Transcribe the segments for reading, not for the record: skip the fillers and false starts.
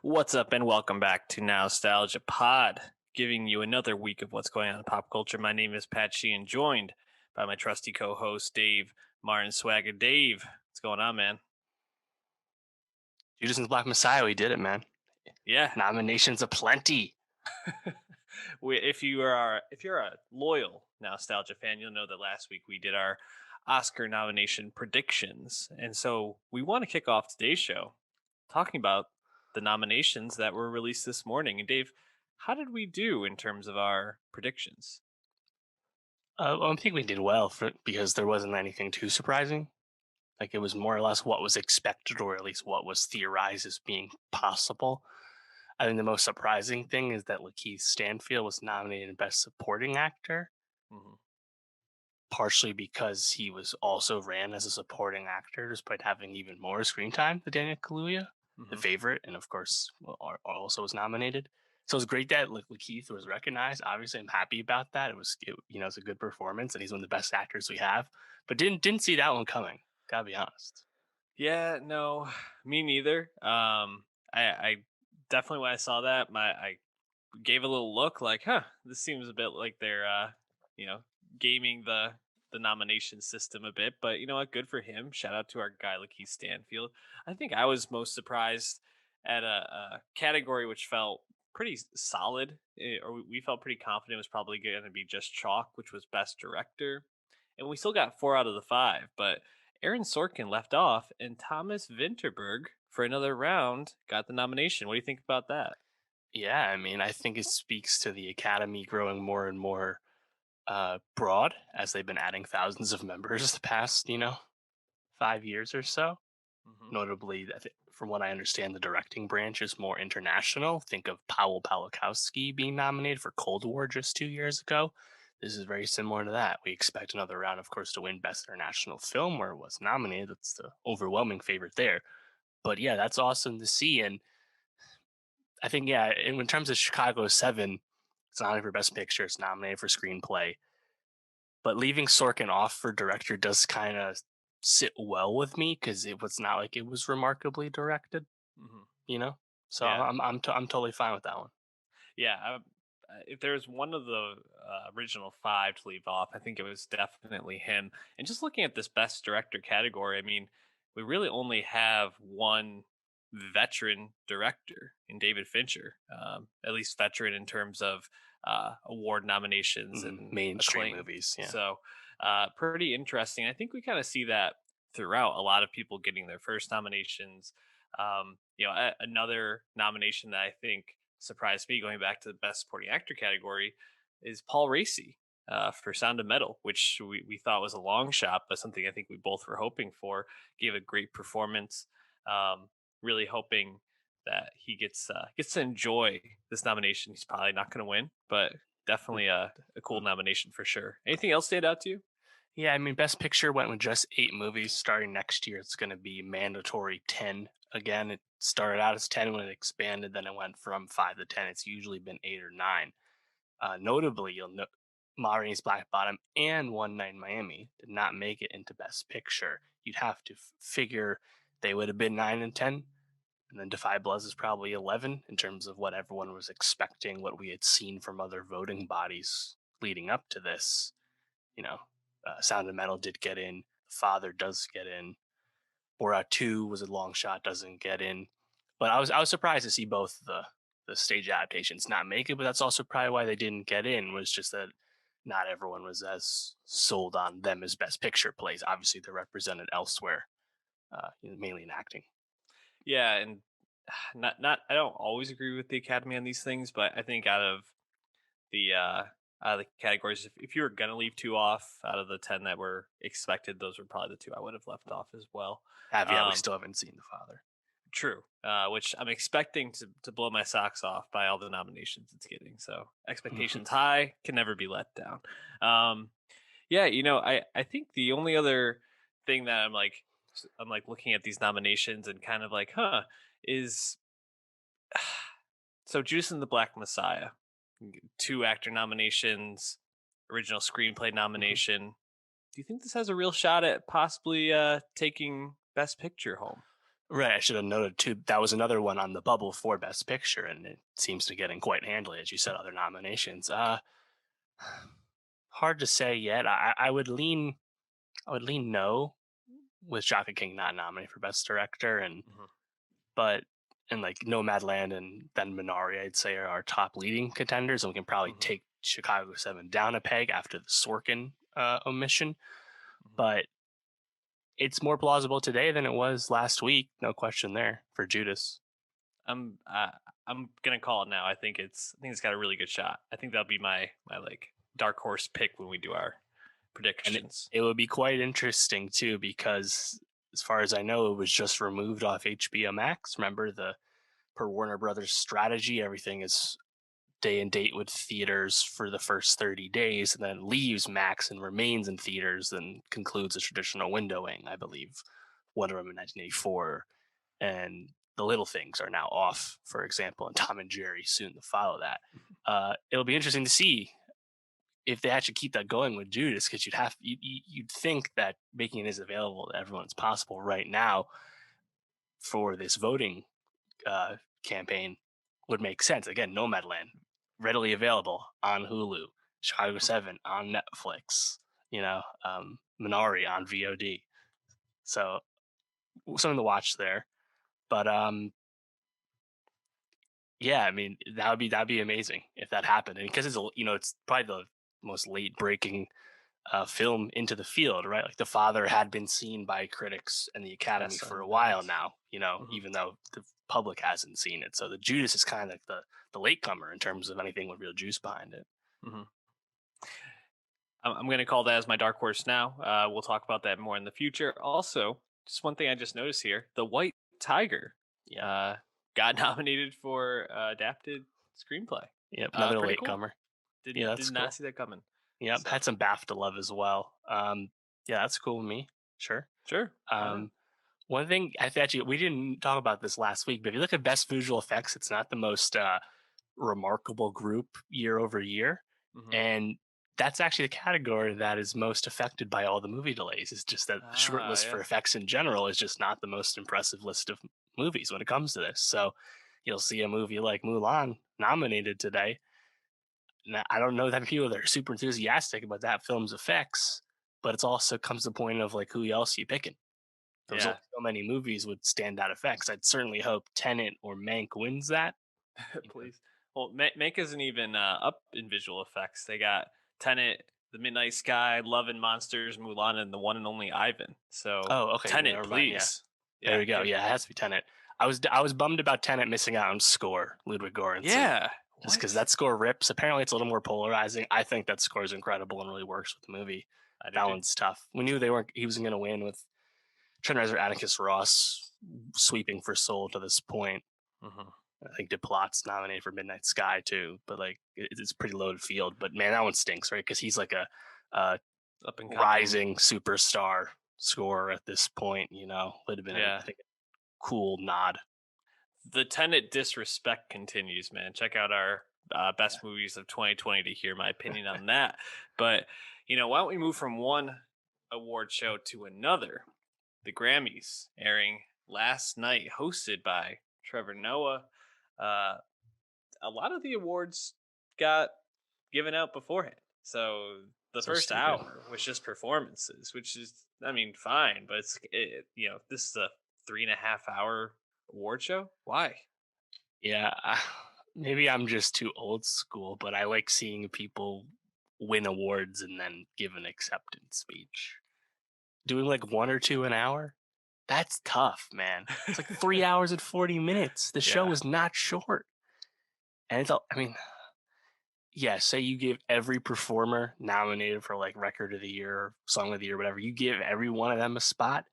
What's up, and welcome back to Nowstalgia Pod, giving you another week of what's going on in pop culture. My name is Pat Sheehan, joined by my trusty co-host Dave Martin Swagger. Dave, what's going on, man? Judas and the Black Messiah, we did it, man. Yeah. Nominations aplenty. If you're a loyal Nostalgia fan, you'll know that last week we did our Oscar nomination predictions, and so we want to kick off today's show talking about the nominations that were released this morning. And Dave, how did we do in terms of our predictions? I think we did well because there wasn't anything too surprising. Like it was more or less what was expected, or at least what was theorized as being possible. I think the most surprising thing is that Lakeith Stanfield was nominated Best Supporting Actor, Mm-hmm. partially because he was also ran as a supporting actor, despite having even more screen time than Daniel Kaluuya, the Mm-hmm. favorite, and of course, also was nominated. So it's great that Lakeith was recognized. Obviously, I'm happy about that. It's a good performance, and he's one of the best actors we have. But didn't see that one coming. Gotta be honest. Yeah, no, me neither. I definitely when I saw that, I gave a little look like, huh, this seems a bit like they're you know, gaming the nomination system a bit. But you know what? Good for him. Shout out to our guy Lakeith Stanfield. I think I was most surprised at a category which felt pretty solid, or we felt pretty confident it was probably going to be just chalk, which was best director, and we still got 4 out of the 5. But Aaron Sorkin left off, and Thomas Vinterberg for another round got the nomination. What do you think about that? Yeah, I mean, I think it speaks to the Academy growing more and more broad as they've been adding thousands of members the past, 5 years or so. Hmm. Notably, from what I understand, the directing branch is more international. Think of Powell Pawlikowski being nominated for Cold War just 2 years ago. This is very similar to that. We expect another round, of course, to win Best International Film, where it was nominated. That's the overwhelming favorite there. But yeah, that's awesome to see. And I think, yeah, in terms of Chicago 7, it's nominated for Best Picture, it's nominated for Screenplay. But leaving Sorkin off for director does kind of sit well with me because it was not like it was remarkably directed, Hmm. you know. So Yeah, I'm totally fine with that one. yeah. If there's one of the original 5 to leave off, I think it was definitely him. And just looking at this best director category, I mean, we really only have one veteran director in David Fincher, at least veteran in terms of award nominations and Mainstream acclaim. movies, yeah. So, pretty interesting. I think we kind of see that throughout. A lot of people getting their first nominations. Another nomination that I think surprised me going back to the best supporting actor category is Paul Raci for Sound of Metal, which we thought was a long shot, but something I think we both were hoping for. Gave a great performance. Really hoping that he gets to enjoy this nomination. He's probably not going to win, but definitely a cool nomination for sure. Anything else stand out to you? Yeah, I mean, Best Picture went with just 8 movies. Starting next year, it's going to be mandatory 10 again. It started out as 10 when it expanded, then it went from 5 to 10. It's usually been 8 or 9. Notably, you'll note Ma Rainey's Black Bottom and One Night in Miami did not make it into Best Picture. You'd have to figure they would have been 9 and 10, and then Defy Bloods is probably 11 in terms of what everyone was expecting, what we had seen from other voting bodies leading up to this. You know, Sound of Metal did get in. The Father does get in. Borat 2 was a long shot, doesn't get in. But I was surprised to see both the stage adaptations not make it, but that's also probably why they didn't get in, was just that not everyone was as sold on them as Best Picture plays. Obviously, they're represented elsewhere, mainly in acting. Yeah, and not I don't always agree with the Academy on these things, but I think the uh out of the categories, if you were gonna leave 2 off out of the 10 that were expected, those were probably the 2 I would have left off as well. Yeah, we Um, still haven't seen The Father. True, which I'm expecting to blow my socks off by all the nominations it's getting. So expectations high, can never be let down. Um, yeah, I think the only other thing that I'm like looking at these nominations and kind of like, huh, is so Judas and the Black Messiah, 2 actor nominations, original screenplay nomination. Do you think this has a real shot at possibly taking Best Picture home? Right, I should have noted too. That was another one on the bubble for Best Picture, and it seems to get in quite handily, as you said. Other nominations. Hard to say yet. I would lean. I would lean no with Shaka King not nominated for Best Director, and Mhm, but and like Nomadland and then Minari, I'd say are our top leading contenders, and we can probably mhm, take Chicago 7 down a peg after the Sorkin omission. mhm. But it's more plausible today than it was last week, no question there for Judas. I'm uh, I'm gonna call it now. I think it's got a really good shot. I think that'll be my like dark horse pick when we do our And it, predictions. it would be quite interesting too, because as far as I know, it was just removed off HBO Max. Remember the per Warner Brothers strategy, everything is day and date with theaters for the first 30 days and then leaves Max and remains in theaters and concludes a traditional windowing, I believe. Wonder Woman 1984 and The Little Things are now off, for example, and Tom and Jerry soon to follow that. It'll be interesting to see if they actually keep that going with Judas, because you'd think that making it as available to everyone as possible right now for this voting campaign would make sense. Again, Nomadland, readily available on Hulu, Chicago Mhm. 7 on Netflix, Minari on VOD. So something to watch there. But yeah, I mean that'd be amazing if that happened, and because it's probably the most late breaking film into the field, right? Like the father had been seen by critics and the Academy Yes, for a and while yes. now, Mhm, even though the public hasn't seen it. So the Judas is kind of like the latecomer in terms of anything with real juice behind it. mhm. I'm gonna call that as my dark horse now. We'll talk about that more in the future. Also, just one thing I just noticed here: the White Tiger Yep. uh, got nominated for adapted screenplay. Yep. Another Pretty cool. latecomer. Yeah, Did that's not cool. see that coming. Yep. So Had some BAFTA love as well. Yeah, that's cool with me. Sure. sure, why not? Um, One thing I actually we didn't talk about this last week, but if you look at best visual effects, it's not the most remarkable group year over year, Hmm. and that's actually the category that is most affected by all the movie delays. It's just that the short Ah, list for yeah. effects in general is just not the most impressive list of movies when it comes to this. So you'll see a movie like Mulan nominated today. Now, I don't know that many people that are super enthusiastic about that film's effects, but it's also comes to the point of like who else you picking. There's only Yeah, so many movies with standout effects. I'd certainly hope Tenet or Mank wins that. You know, please. Well, Make isn't even up in visual effects. They got Tenet, The Midnight Sky, Love and Monsters, Mulan, and the one and only Ivan. So oh, okay, Tenet, never mind. Yeah, please. there Yeah, we go. give. Yeah, it has to be Tenet. I was bummed about Tenet missing out on score, Ludwig Göransson, Yeah. just because What? that score rips. Apparently, it's a little more polarizing. I think that score is incredible and really works with the movie. I do That too. one's tough. We knew they weren't. He wasn't going to win with Trent Reznor, Atticus Ross sweeping for Soul to this point. Hmm. I think Diplat's nominated for Midnight Sky too, but like it's a pretty loaded field. But man, that one stinks, right? Because he's like a Up and coming. rising superstar scorer at this point. Would have been Yeah. I think a cool nod. The Tenet disrespect continues, man. Check out our best movies of 2020 to hear my opinion on that. But, why don't we move from one award show to another? The Grammys airing last night, hosted by Trevor Noah. Uh, a lot of the awards got given out beforehand. So the So first stupid. hour was just performances, which is, I mean, fine, but this is a 3.5 hour award show. Why? Yeah, maybe I'm just too old school, but I like seeing people win awards and then give an acceptance speech. Doing like one or two an hour, that's tough, man. It's like 3 hours and 40 minutes. The show Yeah. is not short, and it's all. I mean, yeah, say you give every performer nominated for like record of the year, or song of the year, whatever, you give every one of them a spot,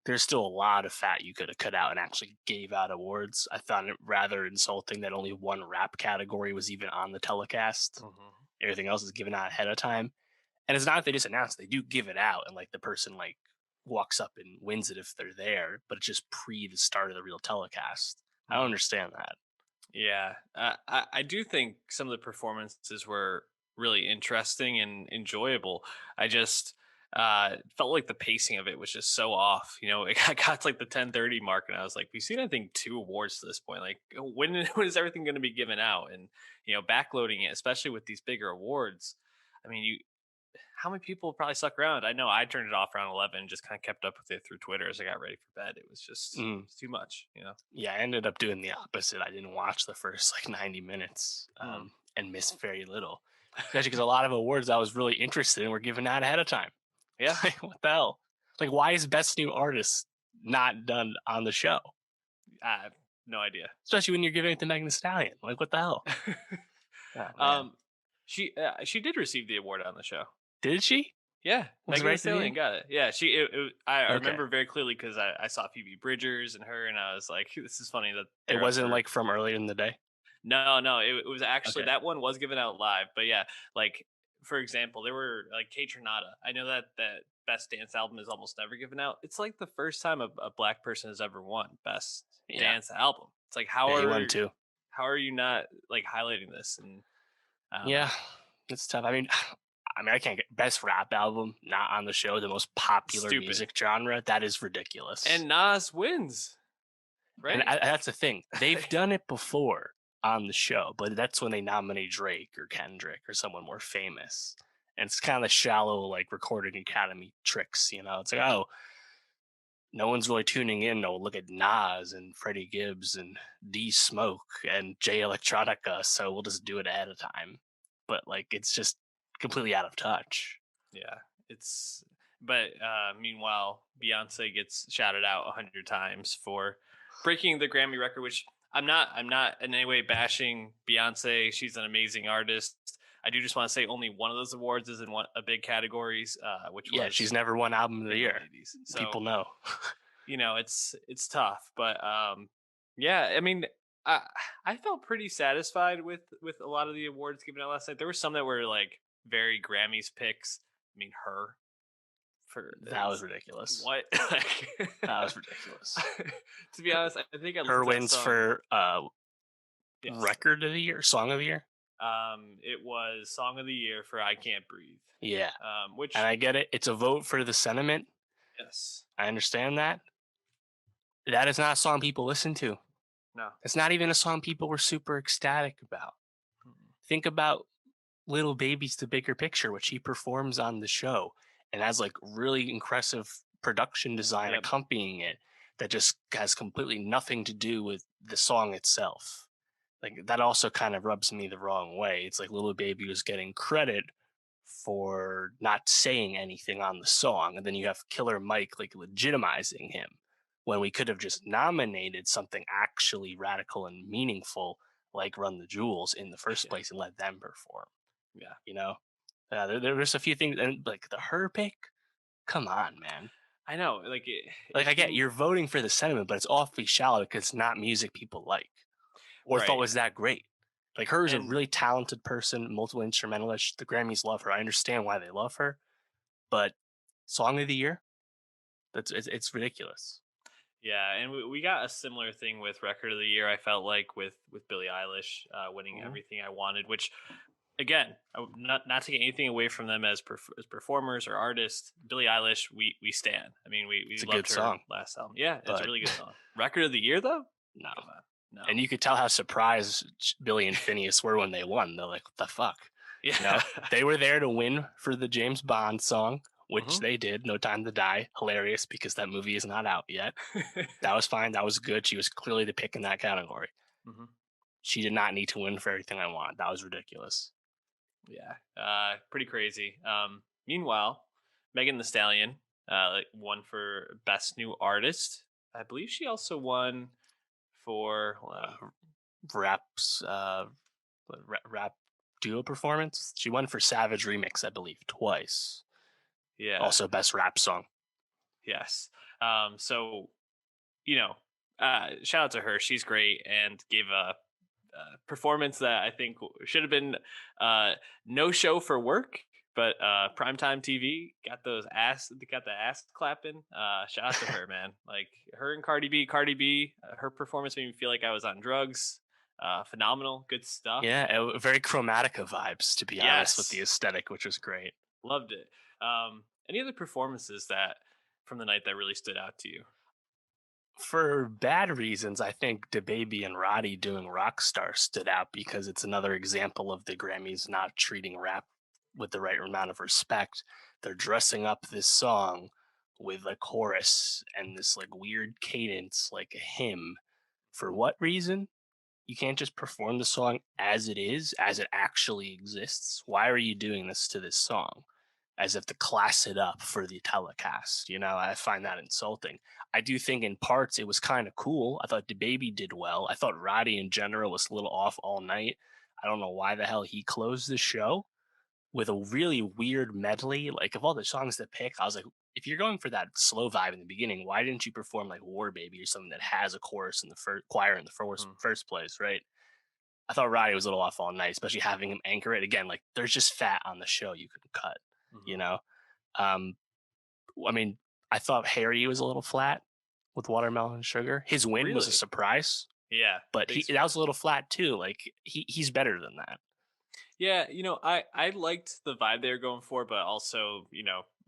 there's still a lot of fat you could have cut out and actually gave out awards. I found it rather insulting that only one rap category was even on the telecast. Hmm. Everything else is given out ahead of time. And it's not that they just announce, they do give it out and like the person like walks up and wins it if they're there, but it's just pre the start of the real telecast. I don't Hmm. understand that. Yeah. I do think some of the performances were really interesting and enjoyable. I just, felt like the pacing of it was just so off. I got to like the 10:30 mark, and I was like, we've seen I think two awards to this point. Like, when is everything going to be given out? And backloading it, especially with these bigger awards. I mean, how many people probably stuck around? I know I turned it off around 11 and just kind of kept up with it through Twitter as I got ready for bed. It was just Mm. it's too much. Yeah, I ended up doing the opposite. I didn't watch the first like 90 minutes Mm. and missed very little. Especially because a lot of awards I was really interested in were given out ahead of time. Yeah, Like, what the hell? Like, why is Best New Artist not done on the show? I have no idea. Especially when you're giving it to Megan Thee Stallion. Like, what the hell? Oh, man. um, she did receive the award on the show. Did she? Yeah, Was it Megan Thee right to the Stallion end? got it. Yeah, I Okay. remember very clearly because I saw Phoebe Bridgers and her, and I was like, this is funny that It they're up wasn't for. like from earlier in the day. No, it was actually Okay. that one was given out live, but yeah, like for example, there were like K Tronada. I know that best dance album is almost never given out. It's like the first time a black person has ever won best Yeah. dance album. It's like Yeah, he won too. how are you not like highlighting this? And I don't Yeah, know. it's tough. I mean, I can't get best rap album not on the show, the most popular Stupid. music genre. That is ridiculous. And Nas wins, And right? that's the thing. They've done it before on the show, but that's when they nominate Drake or Kendrick or someone more famous. And it's kind of shallow, like Recording Academy tricks. It's like, oh, no one's really tuning in. No, look at Nas and Freddie Gibbs and D Smoke and Jay Electronica. So we'll just do it ahead of time. But like, it's just completely out of touch. Yeah, it's. But meanwhile, Beyonce gets shouted out 100 times for breaking the Grammy record. Which I'm not in any way bashing Beyonce. She's an amazing artist. I do just want to say only one of those awards is in a big categories, which Yeah, was she's never won Album of the Single Year. Ladies. So People know. it's tough, but yeah. I mean, I felt pretty satisfied with a lot of the awards given out last night. There were some that were like very Grammys picks. I mean, her for That was ridiculous. what? That was ridiculous. To be honest, I think I Her looked at that wins song. for Yes. Record of the Year, Song of the Year. It was Song of the Year for "I Can't Breathe." Yeah, Which and I get it. It's a vote for the sentiment. yes, I understand that. That is not a song people listen to. no, It's not even a song people were super ecstatic about. Mm-mm. Think about Little Baby's The Bigger Picture, which he performs on the show and has like really impressive production design Yep. accompanying it that just has completely nothing to do with the song itself. Like that also kind of rubs me the wrong way. It's like Little Baby was getting credit for not saying anything on the song, and then you have Killer Mike like legitimizing him when we could have just nominated something actually radical and meaningful like Run the Jewels in the first place and let them perform. Yeah. There's a few things, and like the Her pick, come on, man. I know, like Like I get you're voting for the sentiment, but it's awfully shallow because it's not music people like or thought Right. was that great. Like her is a And- really talented person, multiple instrumentalist. The Grammys love her. I understand why they love her, but Song of the Year, it's ridiculous. Yeah, and we got a similar thing with Record of the Year. I felt like with Billie Eilish winning Mhm. Everything I Wanted, which again, not taking anything away from them as performers or artists. Billie Eilish, we stand. I mean, we It's a loved good her song, last album. Yeah, it's a but- really good song. Record of the Year though? No. Come on, no. And you could tell how surprised Billy and Phineas were when they won. They're like, what the fuck? yeah, They were there to win for the James Bond song, which Mhm. they did. No Time to Die. Hilarious because that movie is not out yet. That was fine. That was good. She was clearly the pick in that category. Mhm. She did not need to win for Everything I Want. That was ridiculous. Yeah, pretty crazy. Meanwhile, Megan Thee Stallion won for Best New Artist. I believe she also won for Rap's rap duo performance. She won for Savage Remix, I believe, twice. yeah, Also best rap song. yes. So shout out to her. She's great and gave a performance that I think should have been no show for work, but primetime TV got the ass clapping. Shout out to her, man. Like her and Cardi B, her performance made me feel like I was on drugs. Phenomenal, good stuff. Yeah, very Chromatica vibes, to be honest, with the Yes. aesthetic, which was great. Loved it. Any other performances that from the night that really stood out to you? For bad reasons, I think DaBaby and Roddy doing Rockstar stood out because it's another example of the Grammys not treating rap with the right amount of respect. They're dressing up this song with a chorus and this like weird cadence, like a hymn. For what reason? You can't just perform the song as it is, as it actually exists. Why are you doing this to this song? As if to class it up for the telecast. I find that insulting. I do think in parts it was kind of cool. I thought DaBaby did well. I thought Roddy in general was a little off all night. I don't know why the hell he closed the show with a really weird medley. Like of all the songs to pick, I was like, if you're going for that slow vibe in the beginning, why didn't you perform like War Baby or something that has a chorus in the first choir in the Mhm. first place, right? I thought Roddy was a little off all night, especially having him anchor it again. Like there's just fat on the show you can cut, you Mhm. know. Um, I mean, I thought Harry was a little flat with Watermelon Sugar. His win was a Really? surprise, Yeah, but big he that was surprise. a little flat too. Like he's better than that. Yeah, I liked the vibe they were going for, but also,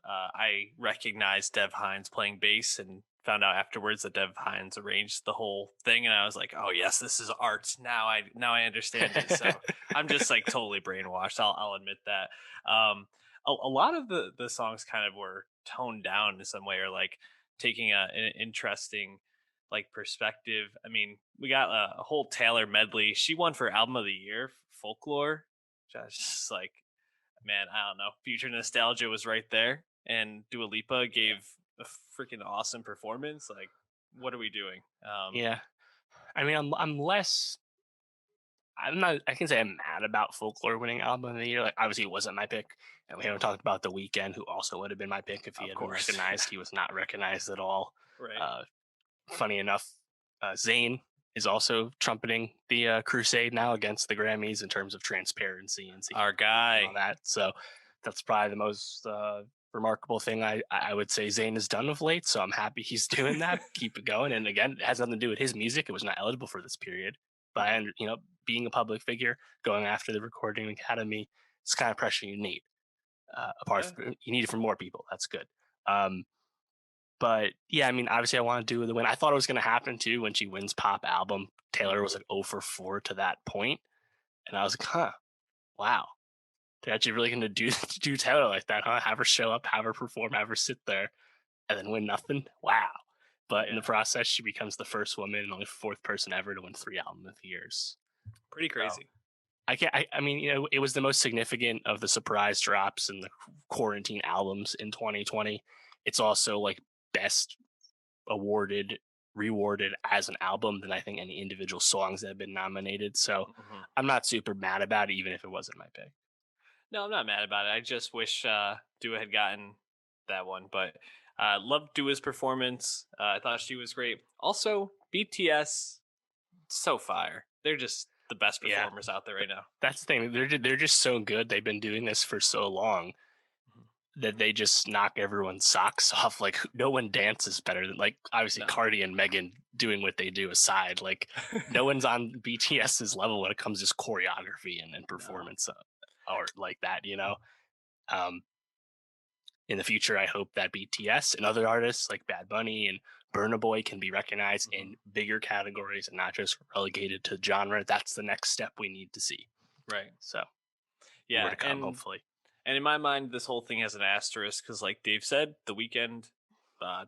I recognized Dev Hynes playing bass and found out afterwards that Dev Hynes arranged the whole thing, and I was like, oh yes, this is art. Now I understand it. So I'm just like totally brainwashed. I'll admit that. A lot of the songs kind of were toned down in some way, or like taking an interesting like perspective. I mean, we got a whole Taylor medley. She won for album of the year, Folklore. Just like, man, I don't know. Future nostalgia was right there, and Dua Lipa Yeah. gave a freaking awesome performance. Like, what are we doing? Yeah. I mean, I'm less. I'm not. I can say I'm mad about Folklore winning album of the year. Like, obviously, it wasn't my pick, and we haven't Mhm. talked about The Weeknd, who also would have been my pick if he Of had been course, recognized. He was not recognized at all. right? Uh, Funny enough, Zayn is also trumpeting the crusade now against the Grammys in terms of transparency and Our and all guy, that. So that's probably the most remarkable thing I would say Zayn has done of late. So I'm happy he's doing that. Keep it going. And again, it has nothing to do with his music. It was not eligible for this period. But Mhm. and being a public figure, going after the Recording Academy, it's kind of pressure you need. Apart Yeah. from you need it from more people. That's good. Um, but yeah, I mean, obviously, I want to do the win. I thought it was going to happen too when she wins pop album. Taylor was Mhm. like 0 for 4 to that point, and I was like, huh, wow, they're actually really going to do do Taylor like that, huh? Have her show up, have her perform, have her sit there, and then win nothing. Wow. But in the Yeah, process, she becomes the first woman and only fourth person ever to win 3 album of the years. pretty So crazy. I can't. I mean, it was the most significant of the surprise drops and the quarantine albums in 2020. It's also like best awarded rewarded as an album than I think any individual songs that have been nominated. So Mhm. I'm not super mad about it, even if it wasn't my pick. No, I'm not mad about it. I just wish Dua had gotten that one, but loved Dua's performance. I thought she was great. Also, BTS, so fire. They're just the best Yeah, performers out there right now. that's the thing. They're just so good. They've been doing this for so long Mhm. that they just knock everyone's socks off. Like no one dances better than like obviously No. Cardi and Megan doing what they do aside. Like no one's on BTS's level when it comes to choreography and No. performance art like that. Um, in the future, I hope that BTS and other artists like Bad Bunny and Burna Boy can be recognized Mhm. in bigger categories and not just relegated to genre. That's the next step we need to see. Right. So more Yeah, to come, hopefully. and in my mind, this whole thing has an asterisk because, like Dave said, the weekend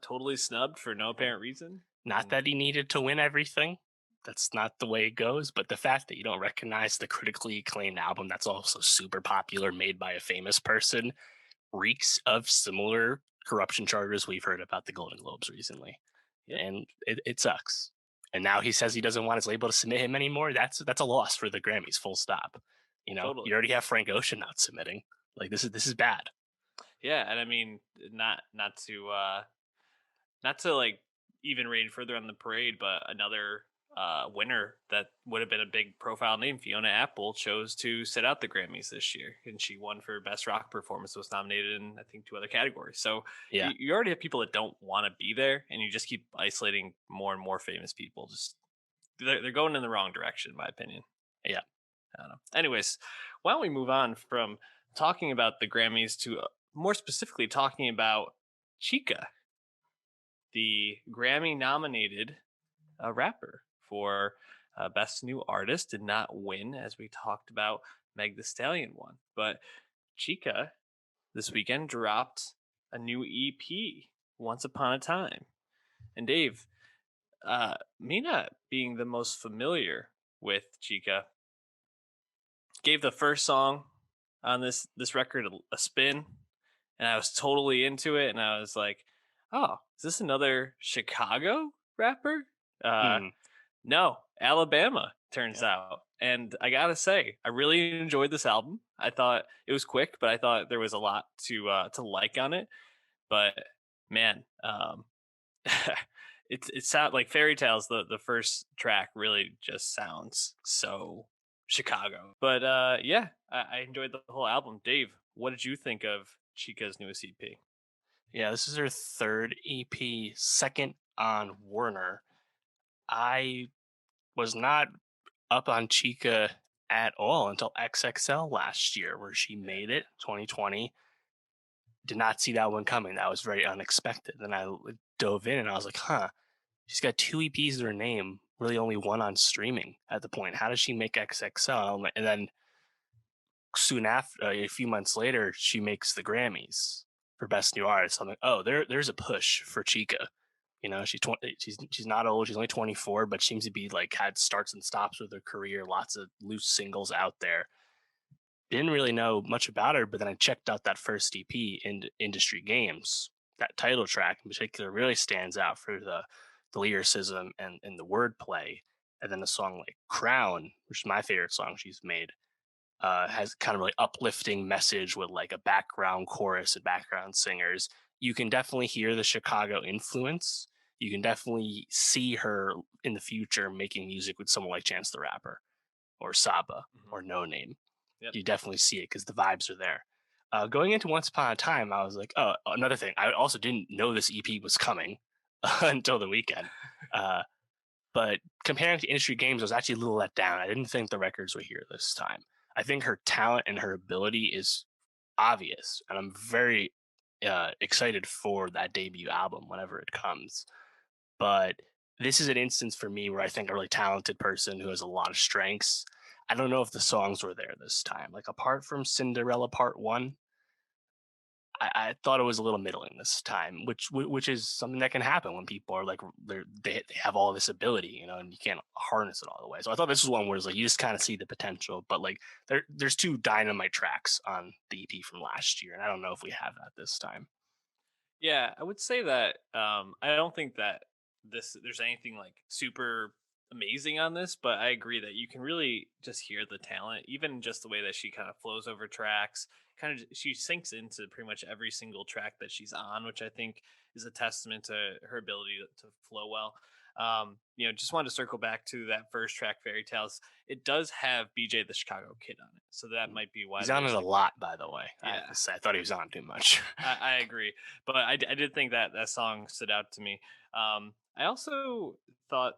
totally snubbed for no Mhm. apparent reason. Not And that he needed to win everything. That's not the way it goes. But the fact that you don't recognize the critically acclaimed album that's also super popular, made by a famous person, reeks of similar corruption charges we've heard about the Golden Globes recently. yep, And it sucks. And now he says he doesn't want his label to submit him anymore. That's a loss for the Grammys. Full stop. You totally. already have Frank Ocean not submitting. Like this is bad. Yeah, and I mean, not to like even rain further on the parade, but another winner that would have been a big profile name, Fiona Apple, chose to sit out the Grammys this year, and she won for best rock performance. Was nominated in I think two other categories. So Yeah, you already have people that don't want to be there, and you just keep isolating more and more famous people. Just they're going in the wrong direction, in my opinion. yeah. I don't know. Anyways, why don't we move on from talking about the Grammys to more specifically talking about CHIKA, the Grammy nominated rapper for Best New Artist. Did not win, as we talked about. Meg the Stallion won. But CHIKA this weekend dropped a new EP, Once Upon a Time. And Dave, me not being the most familiar with CHIKA, gave the first song on this record a spin, and I was totally into it. And I was like, "Oh, is this another Chicago rapper?" Uh, Hmm. no, Alabama turns Yeah. out. And I gotta say, I really enjoyed this album. I thought it was quick, but I thought there was a lot to like on it. But man, it sounds like Fairy Tales. The first track really just sounds so Chicago. But yeah, I enjoyed the whole album. Dave, what did you think of Chica's newest EP? Yeah, this is her third EP, second on Warner. I was not up on Chica at all until XXL last year, where she Yeah. made it 2020. Did not see that one coming. That was very unexpected. Then dove in and I was like, huh, she's got two EPs to her name, really only one on streaming at the point. How does she make XXL? And then soon after, a few months later, she makes the Grammys for Best New Artist. I'm like, oh, there's a push for Chica. You know, she's not old. She's only 24, but seems to be like had starts and stops with her career. Lots of loose singles out there. Didn't really know much about her, but then I checked out that first EP in Industry Games. That title track in particular really stands out for the lyricism and the wordplay. And then the song like Crown, which is my favorite song she's made, has kind of really uplifting message with like a background chorus and background singers. You can definitely hear the Chicago influence. You can definitely see her in the future making music with someone like Chance the Rapper or Saba Mhm. or No Name. Yep. You definitely see it because the vibes are there. Going into Once Upon a Time, I was like, oh, another thing. I also didn't know this EP was coming until the weekend. Uh, but comparing to industry games, I was actually a little let down. I didn't think the records were here this time. I think her talent and her ability is obvious, and I'm very excited for that debut album whenever it comes. But this is an instance for me where I think a really talented person who has a lot of strengths. I don't know if the songs were there this time. Like apart from Cinderella Part One, I thought it was a little middling this time, which is something that can happen when people are like they have all this ability, you know, and you can't harness it all the way. So I thought this was one where it's like you just kind of see the potential, but like there's two dynamite tracks on the EP from last year, and I don't know if we have that this time. Yeah, I would say that I don't think that there's anything like super amazing on this, but I agree that you can really just hear the talent, even just the way that she kind of flows over tracks. Kind of, she sinks into pretty much every single track that she's on, which I think is a testament to her ability to flow well. Just wanted to circle back to that first track, Fairy Tales. It does have BJ the Chicago Kid on it, so that might be why He's on it there's a like lot, by the way. I have yeah. to say, I thought he was on too much. I agree, but I did think that that song stood out to me. I also thought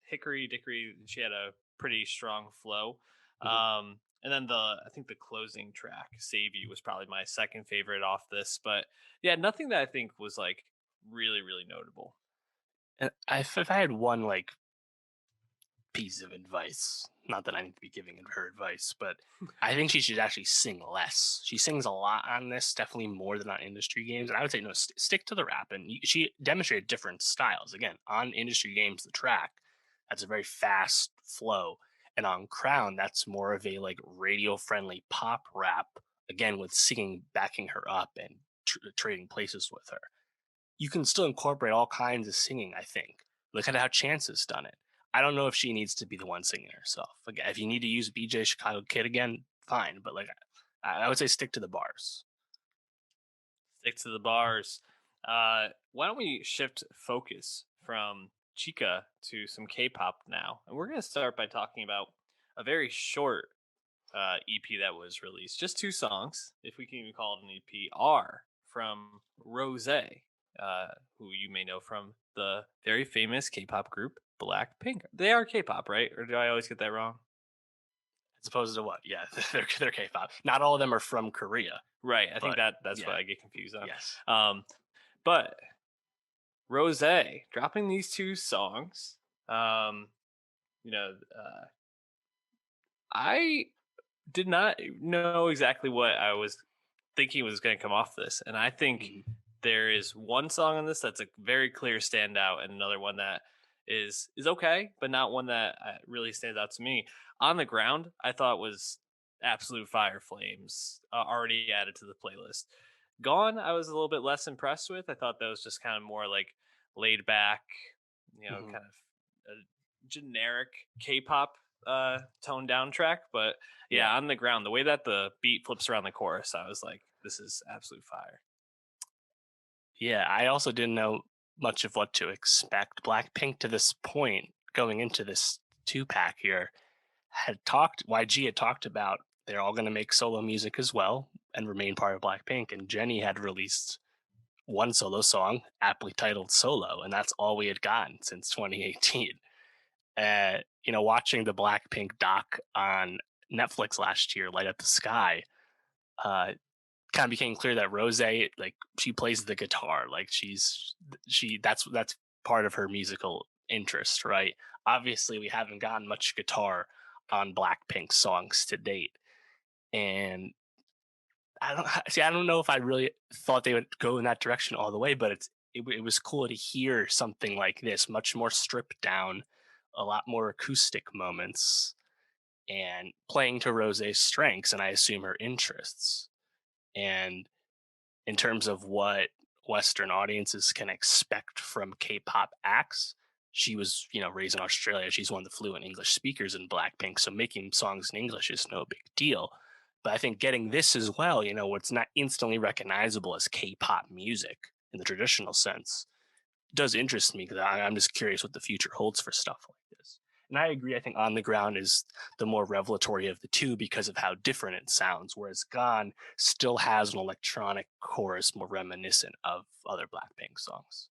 Hickory Dickory, she had a pretty strong flow. Mhm. And then I think the closing track, Save You, was probably my second favorite off this. But yeah, nothing that I think was like really, really notable. And if I had one like piece of advice. Not that I need to be giving her advice, but I think she should actually sing less. She sings a lot on this, definitely more than on industry games. And I would say, no, stick to the rap. And she demonstrated different styles. Again, on industry games, the track, that's a very fast flow. And on Crown, that's more of a like radio friendly pop rap, again, with singing backing her up and trading places with her. You can still incorporate all kinds of singing, I think. Look at how Chance has done it. I don't know if she needs to be the one singing herself. Again, if you need to use BJ Chicago Kid again, fine. But like, I would say stick to the bars. Stick to the bars. Why don't we shift focus from Chica to some K-pop now? And we're going to start by talking about a very short EP that was released. Just two songs, if we can even call it an EP, are from Rosé, who you may know from the very famous K-pop group Blackpink. They are K-pop, right? Or do I always get that wrong? As opposed to what? Yeah, they're K-pop. Not all of them are from Korea, Right. I think but that's what yeah, I get confused on. yes. But Rose dropping these two songs. Um, you know, I did not know exactly what I was thinking was going to come off this, and I think Mhm. there is one song on this that's a very clear standout, and another one that is okay, but not one that really stands out to me. On the Ground, I thought was absolute fire flames, already added to the playlist. Gone, I was a little bit less impressed with. I thought that was just kind of more like laid back, Mhm. kind of a generic K-pop toned down track. But Yeah. yeah, On the Ground, the way that the beat flips around the chorus, I was like, this is absolute fire. Yeah, I also didn't know much of what to expect. Blackpink to this point, going into this two-pack here, had talked YG had talked about they're all going to make solo music as well and remain part of Blackpink, and Jennie had released one solo song, aptly titled Solo, and that's all we had gotten since 2018. Watching the Blackpink doc on Netflix last year, Light Up the Sky, uh, kind of became clear that Rose, like, she plays the guitar, like she that's part of her musical interest, right? Obviously, we haven't gotten much guitar on Blackpink songs to date, and I don't see. I don't know if I really thought they would go in that direction all the way, but it was cool to hear something like this, much more stripped down, a lot more acoustic moments, and playing to Rose's strengths and I assume her interests. And in terms of what Western audiences can expect from K-pop acts, she was, raised in Australia. She's one of the fluent English speakers in Blackpink, so making songs in English is no big deal. But I think getting this as well, what's not instantly recognizable as K-pop music in the traditional sense, does interest me because I'm just curious what the future holds for stuff like this. And I agree. I think On the Ground is the more revelatory of the two because of how different it sounds, whereas Gone still has an electronic chorus more reminiscent of other Blackpink songs.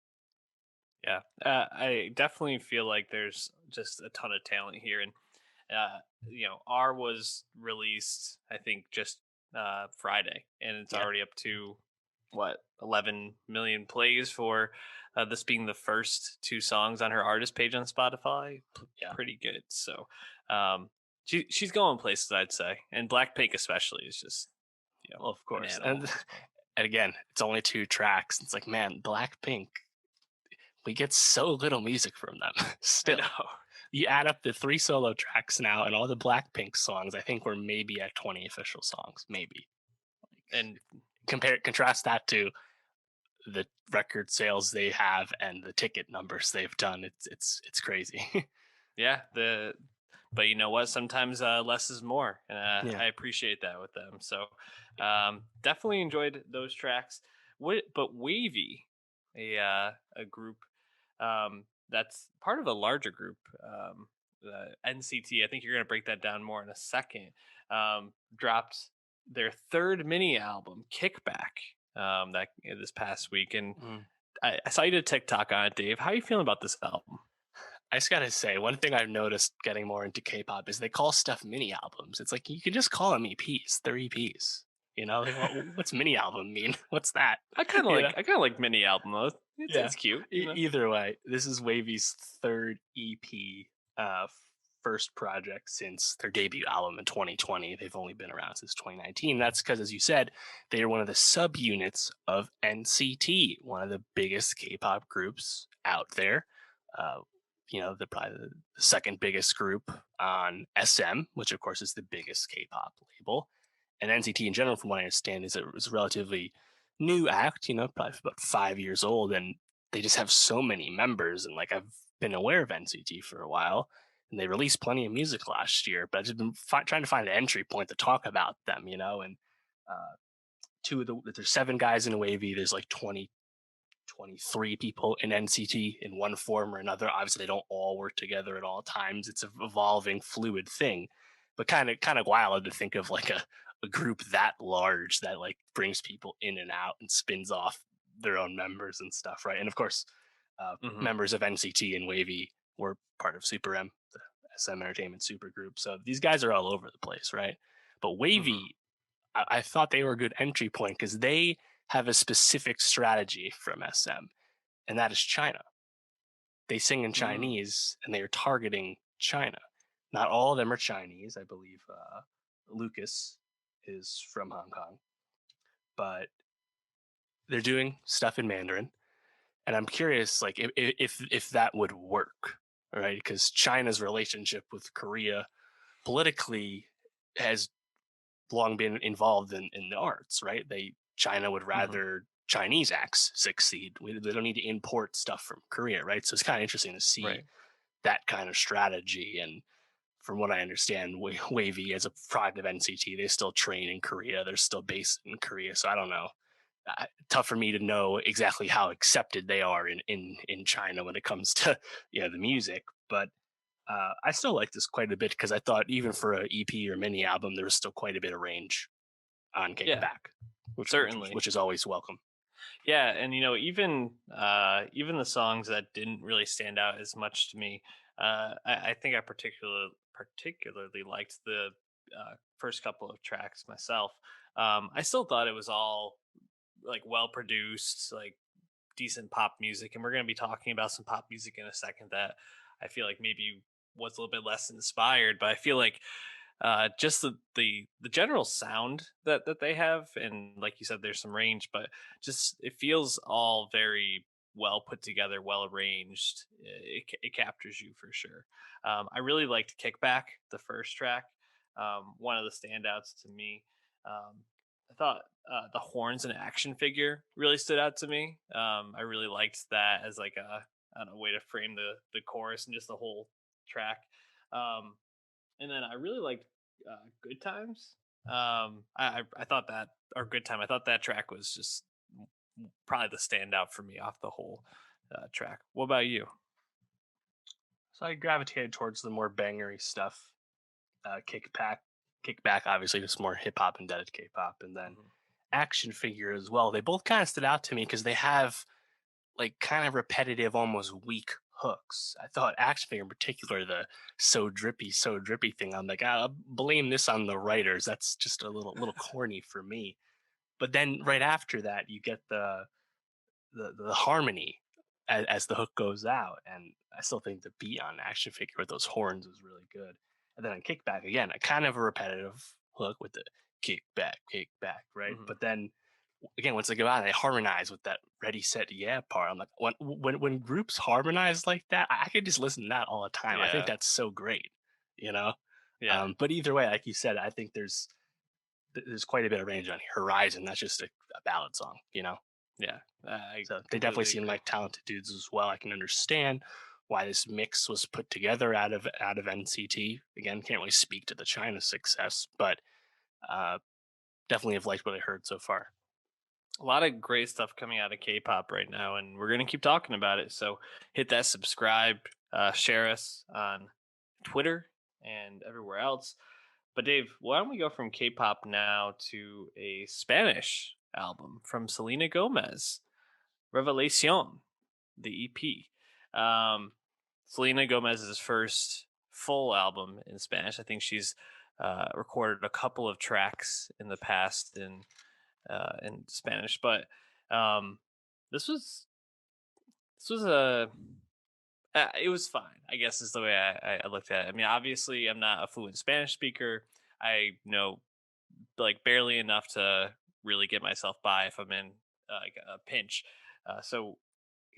Yeah, I definitely feel like there's just a ton of talent here, and R was released, I think, just Friday, and it's Yeah. already up to what 11 million plays for this being the first two songs on her artist page on Spotify. Yeah. Pretty good. So she's going places, I'd say, and Blackpink especially is just Well, of an course. animal And, at this point. and again, it's only two tracks. It's like, man, Blackpink, we get so little music from them I still. know. You add up the three solo tracks now and all the Blackpink songs, I think we're maybe at 20 official songs, maybe. And Contrast that to the record sales they have and the ticket numbers they've done. It's crazy. yeah, but you know what? Sometimes less is more, and Yeah. I appreciate that with them. So definitely enjoyed those tracks. But WayV, a group that's part of a larger group, NCT. I think you're going to break that down more in a second. Dropped their third mini album, Kickback, that this past week, and Mm. I saw you did a TikTok on it, Dave. How are you feeling about this album? I just gotta say, one thing I've noticed getting more into K-pop is they call stuff mini albums. It's like you can just call them EPs. They're EPs. Like, what's mini album mean? What's that? you know? I kind of like mini album though. Yeah. It's cute. Either way, this is WayV's third EP, first project since their debut album in 2020. They've only been around since 2019. That's because, as you said, they are one of the subunits of NCT, one of the biggest K-pop groups out there. Uh, the probably the second biggest group on SM, which of course is the biggest K-pop label. And NCT in general, from what I understand, is a relatively new act, probably about 5 years old, and they just have so many members. And like I've been aware of NCT for a while, and they released plenty of music last year, but I've just been trying to find an entry point to talk about them, and there's seven guys in a WayV. There's like 23 people in NCT in one form or another. Obviously, they don't all work together at all times. It's an evolving, fluid thing, but kind of wild to think of like a group that large that like brings people in and out and spins off their own members and stuff, right? And of course, hmm members of NCT and WayV were part of Super M, the SM Entertainment supergroup. So these guys are all over the place, right? But WayV, Hmm. I thought they were a good entry point because they have a specific strategy from SM, and that is China. They sing in Mm. Chinese and they are targeting China. Not all of them are Chinese. I believe Lucas is from Hong Kong, but they're doing stuff in Mandarin. And I'm curious, like, if that would work, right? Because China's relationship with Korea politically has long been involved in the arts, right? China would Hmm. rather Chinese acts succeed. They don't need to import stuff from Korea, right? So it's kind of interesting to see Right. that kind of strategy. And from what I understand, WayV as a product of NCT, they still train in Korea. They're still based in Korea. So I don't know. Tough for me to know exactly how accepted they are in China when it comes to the music. But I still like this quite a bit because I thought even for an EP or mini album, there was still quite a bit of range on Yeah, Kickback, certainly. which is always welcome. Yeah, and even the songs that didn't really stand out as much to me, I think I particularly liked the first couple of tracks myself. I still thought it was all like well produced, like decent pop music, and we're going to be talking about some pop music in a second that I feel like maybe was a little bit less inspired, but I feel like just the general sound that they have, and like you said, there's some range, but just it feels all very well put together, well arranged. It captures you for sure. I really liked Kickback, the first track. One of the standouts to me. um, I thought the horns and action figure really stood out to me. I really liked that as like a, I don't know, way to frame the chorus and just the whole track. um, and then I really liked Good Times. I thought that, or Good Time. I thought that track was just probably the standout for me off the whole track. What about you? So I gravitated towards the more bangery stuff. Kickback, obviously just more hip hop and dead K-pop, and then Mhm. action figure as well. They both kind of stood out to me because they have like kind of repetitive, almost weak hooks. I thought action figure in particular, the so drippy thing. I'm like, I'll blame this on the writers. That's just a little corny for me. But then right after that, you get the harmony as the hook goes out, and I still think the beat on action figure with those horns is really good. And then on kickback again, a kind of a repetitive hook with the kick back, right? Mhm. But then again, once they go out, they harmonize with that ready set yeah part. I'm like, when groups harmonize like that, I could just listen to that all the time. I think Yeah, that's so great, you know. yeah, But either way, like you said, I think there's quite a bit of range on Horizon. That's just a ballad song, you know. yeah. I So they definitely completely seem agree. like talented dudes as well. I can understand why this mix was put together out of NCT. Again, can't really speak to the China success, but uh, definitely have liked what I heard so far. A lot of great stuff coming out of K-pop right now, and we're gonna keep talking about it. So hit that subscribe, share us on Twitter and everywhere else. But Dave, why don't we go from K-pop now to a Spanish album from Selena Gomez, Revelación, the EP. Um, Selena Gomez's first full album in Spanish. I think she's recorded a couple of tracks in the past in Spanish, but um, this was this was a it was fine, I guess is the way I looked at it. I mean, obviously, I'm not a fluent Spanish speaker. I know like barely enough to really get myself by if I'm in like a pinch. So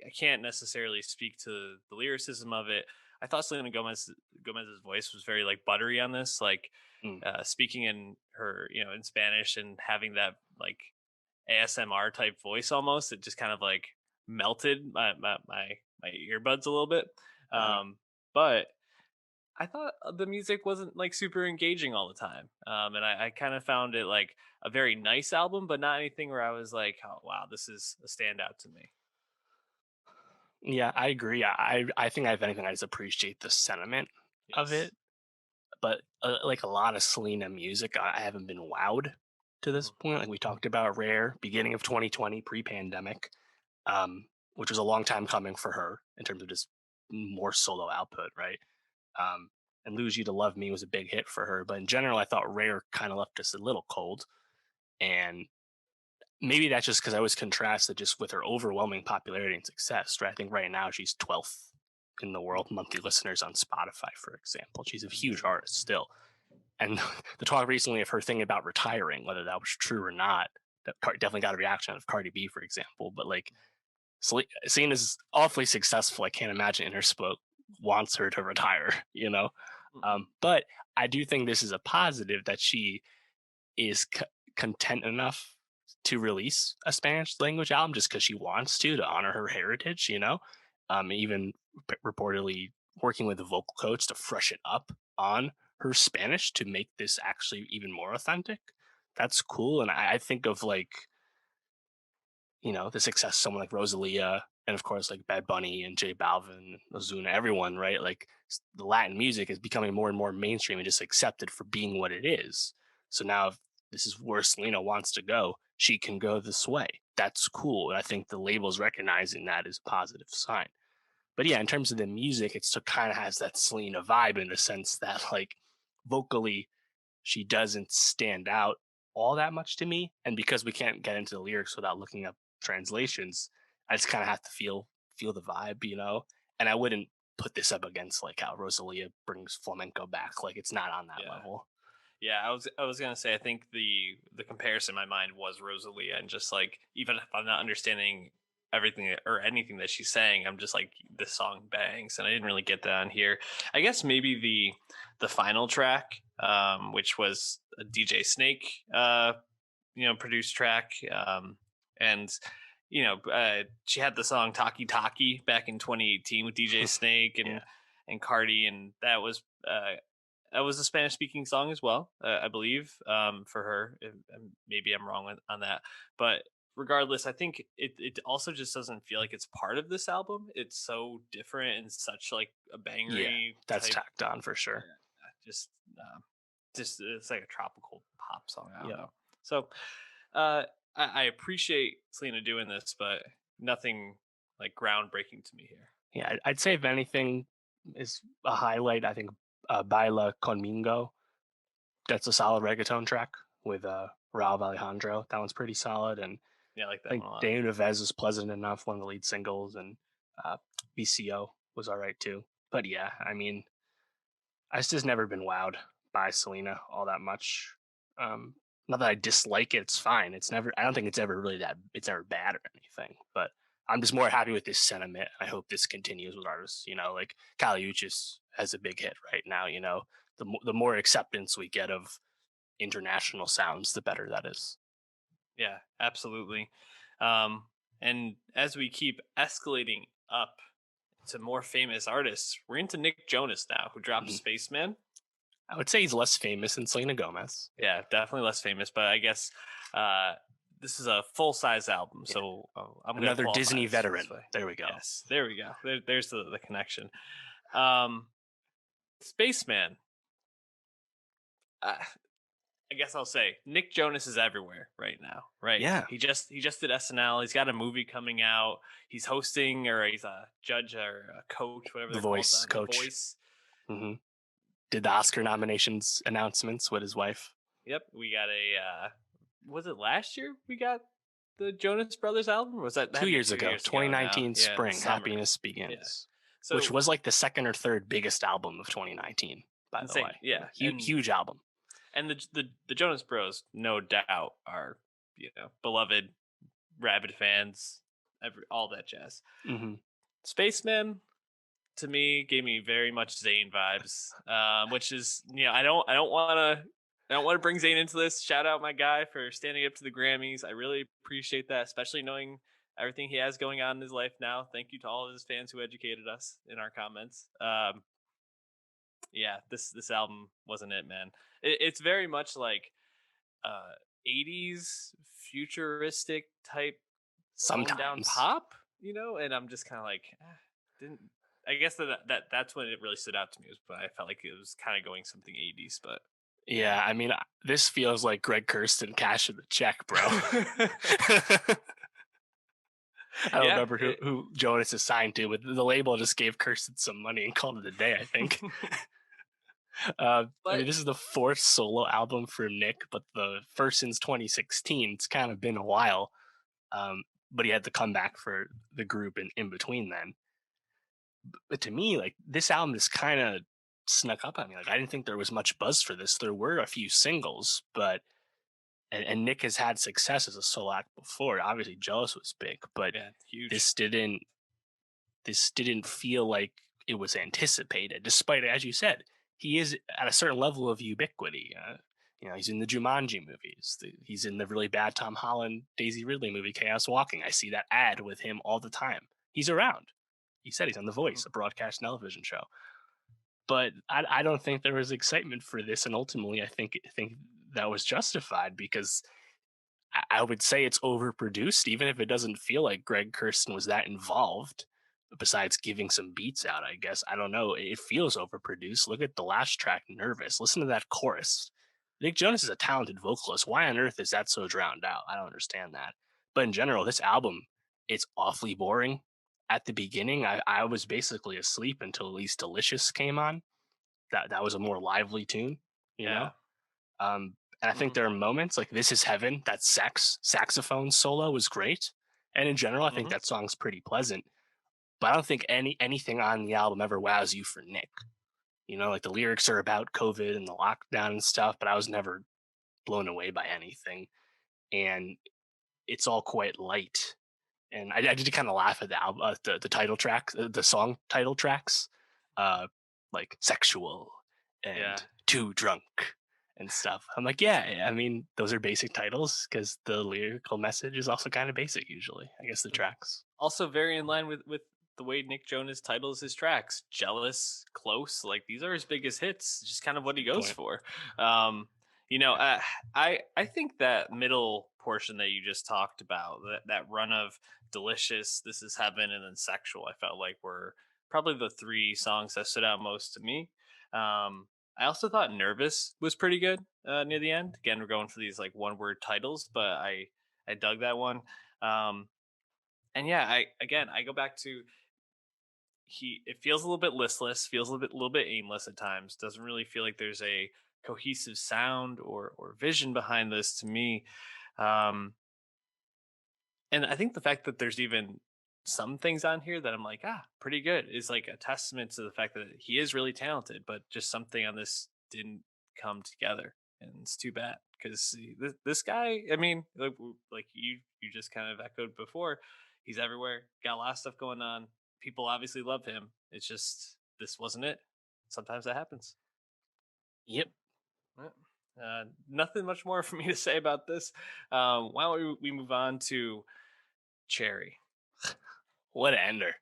I can't necessarily speak to the lyricism of it. I thought Selena Gomez's voice was very like buttery on this, like Mm, speaking in her, in Spanish and having that like ASMR type voice almost. It just kind of like melted my earbuds a little bit. uh-huh. But I thought the music wasn't like super engaging all the time. And I kind of found it like a very nice album, but not anything where I was like, oh, wow, this is a standout to me. Yeah, I agree. I think if anything, I just appreciate the sentiment of Yes. it. But like a lot of Selena music, I haven't been wowed to this Mhm. point. Like we talked about, Rare, beginning of 2020, pre-pandemic, which was a long time coming for her in terms of just more solo output, right? and Lose You to Love Me was a big hit for her. But in general, I thought Rare kind of left us a little cold. And maybe that's just because I was contrasted just with her overwhelming popularity and success. Right? I think right now she's 12th in the world monthly listeners on Spotify, for example. She's a huge artist still. And the talk recently of her thinking about retiring, whether that was true or not, that definitely got a reaction out of Cardi B, for example. But like, Selena's awfully successful. I can't imagine Interspoke wants her to retire, you know? But I do think this is a positive that she is content enough to release a Spanish language album just because she wants to honor her heritage, you know? Even reportedly working with a vocal coach to freshen up on her Spanish to make this actually even more authentic. That's cool. And I think of like, you know, the success of someone like Rosalia and of course like Bad Bunny and J Balvin, Ozuna, everyone, right? Like the Latin music is becoming more and more mainstream and just accepted for being what it is. So now if this is where Selena wants to go, she can go this way. That's cool. And I think the label's recognizing that is a positive sign. But yeah, in terms of the music, it still kind of has that Selena vibe in the sense that like vocally she doesn't stand out all that much to me. And because we can't get into the lyrics without looking up translations, I just kind of have to feel the vibe, you know. And I wouldn't put this up against like how Rosalia brings flamenco back. Like it's not on that level. Yeah, I was gonna say I think the comparison in my mind was Rosalia, and just like even if I'm not understanding everything or anything that she's saying, I'm just like this song bangs, and I didn't really get that on here. I guess maybe the final track, which was a DJ Snake, produced track, and she had the song Taki Taki back in 2018 with DJ Snake and Cardi, and that was a Spanish speaking song as well, I believe, for her. Maybe I'm wrong on that, but regardless, I think it also just doesn't feel like it's part of this album. It's so different and such like a bangery. That's type, tacked on for sure. Just, just it's like a tropical pop song. I don't know. So, I appreciate Selena doing this, but nothing like groundbreaking to me here. Yeah, I'd say if anything is a highlight, I think Baila Conmigo. That's a solid reggaeton track with Raul Alejandro. That one's pretty solid. And Yeah, I like I that think one a lot. Daniel Neves was pleasant enough, one of the lead singles, and BCO was all right too. But yeah, I mean, I've just never been wowed by Selena all that much. Not that I dislike it; it's fine. It's never. I don't think it's ever really that. It's ever bad or anything. But I'm just more happy with this sentiment. I hope this continues with artists. You know, like Kali Uchis has a big hit right now. You know, the more acceptance we get of international sounds, the better that is. Yeah, absolutely. Um, and as we keep escalating up to more famous artists, we're into Nick Jonas now, who dropped Spaceman. I would say he's less famous than Selena Gomez. Yeah, definitely less famous, but I guess this is a full size album, so I'm another Disney veteran. There we go. Yes, there we go. There's the connection. Spaceman. I guess I'll say Nick Jonas is everywhere right now, right? Yeah. He just did SNL. He's got a movie coming out. He's hosting, or he's a judge or a coach, whatever. The Voice coach. The Voice. Mm-hmm. Did the Oscar nominations announcements with his wife. Yep, we got a. Was it last year we got the Jonas Brothers album? Or was that 2 years ago? 2019 spring. Happiness Begins, yeah. So, which was like the second or third biggest album of 2019. By the way, yeah, huge album. And the Jonas Bros, no doubt, are beloved rabid fans, all that jazz. Mm-hmm. Spaceman, to me, gave me very much Zayn vibes, which is I don't want to bring Zayn into this. Shout out my guy for standing up to the Grammys. I really appreciate that, especially knowing everything he has going on in his life now. Thank you to all of his fans who educated us in our comments. Yeah, this album wasn't it, man. It's very much like 80s futuristic type down pop, and I'm just kind of like I guess that's when it really stood out to me, was when I felt like it was kind of going something 80s. But yeah, I mean, this feels like Greg Kurstin cashing the check, bro. I don't remember who Jonas is signed to, but the label just gave Kirsten some money and called it a day, I think. I mean, But this is the fourth solo album for Nick, but the first since 2016. It's kind of been a while. But he had to come back for the group in between then. But to me, like this album just kind of snuck up on me. Like I didn't think there was much buzz for this. There were a few singles, but and Nick has had success as a solo act before. Obviously, Jealous was big, but yeah, huge. this didn't this didn't feel like it was anticipated. Despite, as you said, he is at a certain level of ubiquity. He's in the Jumanji movies. He's in the really bad Tom Holland Daisy Ridley movie, Chaos Walking. I see that ad with him all the time. He's around. He said he's on The Mhm. Voice, a broadcast television show. But I don't think there was excitement for this, and ultimately, I think that was justified because I would say it's overproduced, even if it doesn't feel like Greg Kurstin was that involved. Besides giving some beats out, I guess I don't know. It feels overproduced. Look at the last track, "Nervous." Listen to that chorus. Nick Jonas is a talented vocalist. Why on earth is that so drowned out? I don't understand that. But in general, this album, it's awfully boring. At the beginning, I was basically asleep until at least "Delicious" came on. That was a more lively tune, you Yeah. know. And I think Mhm. there are moments like "This Is Heaven." That saxophone solo is great, and in general, I think Mhm. that song's pretty pleasant. But I don't think anything on the album ever wows you for Nick. Like the lyrics are about COVID and the lockdown and stuff, but I was never blown away by anything. And it's all quite light. And I did kind of laugh at the album, the title track, the song title tracks, uh, like "Sexual" Yeah. and "Too Drunk" and stuff. I'm like, yeah, I mean, those are basic titles because the lyrical message is also kind of basic usually. I guess the tracks. Also very in line with the way Nick Jonas titles his tracks. Jealous, Close, like these are his biggest hits, just kind of what he Good goes point. for. Um, you know, Yeah. uh, I think that middle portion that you just talked about, that run of Delicious, This Is Heaven, and then Sexual, I felt like were probably the three songs that stood out most to me. Um, I also thought Nervous was pretty good near the end. Again, we're going for these like one word titles, but I dug that one. Um, and yeah, I go back to he it feels a little bit listless, feels a little bit aimless at times. Doesn't really feel like there's a cohesive sound or vision behind this to me. Um and I think the fact that there's even some things on here that I'm like, pretty good is like a testament to the fact that he is really talented, but just something on this didn't come together. And it's too bad because this guy, I mean, like you just kind of echoed before, he's everywhere, got a lot of stuff going on. People obviously love him. It's just this wasn't it. Sometimes that happens. Yep. Yeah. Nothing much more for me to say about this. Why don't we move on to Cherry? What an ender.